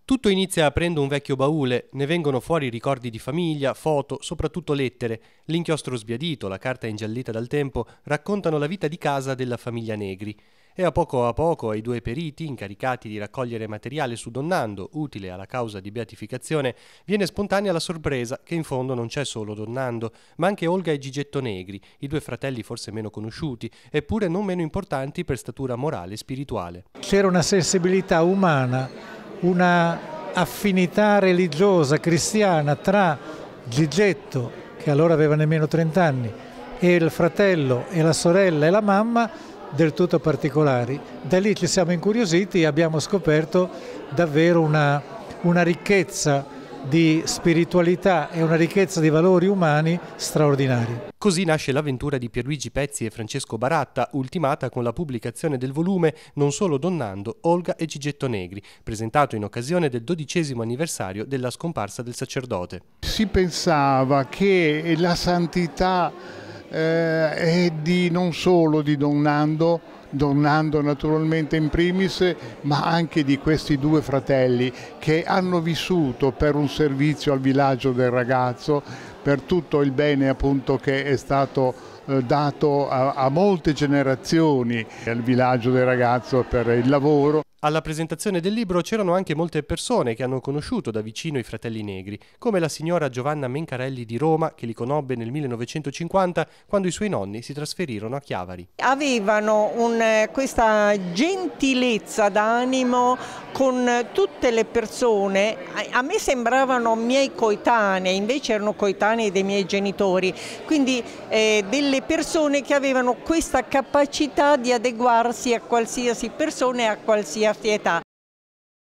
Tutto inizia aprendo un vecchio baule, ne vengono fuori ricordi di famiglia, foto, soprattutto lettere. L'inchiostro sbiadito, la carta ingiallita dal tempo, raccontano la vita di casa della famiglia Negri. E a poco ai due periti, incaricati di raccogliere materiale su Donnando, utile alla causa di beatificazione, viene spontanea la sorpresa che in fondo non c'è solo Donnando, ma anche Olga e Gigetto Negri, i due fratelli forse meno conosciuti, eppure non meno importanti per statura morale e spirituale. C'era una sensibilità umana, una affinità religiosa cristiana tra Gigetto, che allora aveva nemmeno 30 anni, e il fratello e la sorella e la mamma del tutto particolari. Da lì ci siamo incuriositi e abbiamo scoperto davvero una ricchezza di spiritualità e una ricchezza di valori umani straordinari. Così nasce l'avventura di Pierluigi Pezzi e Francesco Baratta, ultimata con la pubblicazione del volume Non solo Donnando, Olga e Gigetto Negri, presentato in occasione del 12° anniversario della scomparsa del sacerdote. Si pensava che la santità è non solo di Donnando naturalmente in primis, ma anche di questi due fratelli che hanno vissuto per un servizio al villaggio del ragazzo, per tutto il bene appunto che è stato dato a molte generazioni al villaggio del ragazzo per il lavoro. Alla presentazione del libro c'erano anche molte persone che hanno conosciuto da vicino i fratelli Negri, come la signora Giovanna Mencarelli di Roma, che li conobbe nel 1950 quando i suoi nonni si trasferirono a Chiavari. Avevano questa gentilezza d'animo con tutte le persone. A me sembravano miei coetanei, invece erano coetanei dei miei genitori, quindi delle persone che avevano questa capacità di adeguarsi a qualsiasi persona e a qualsiasi età.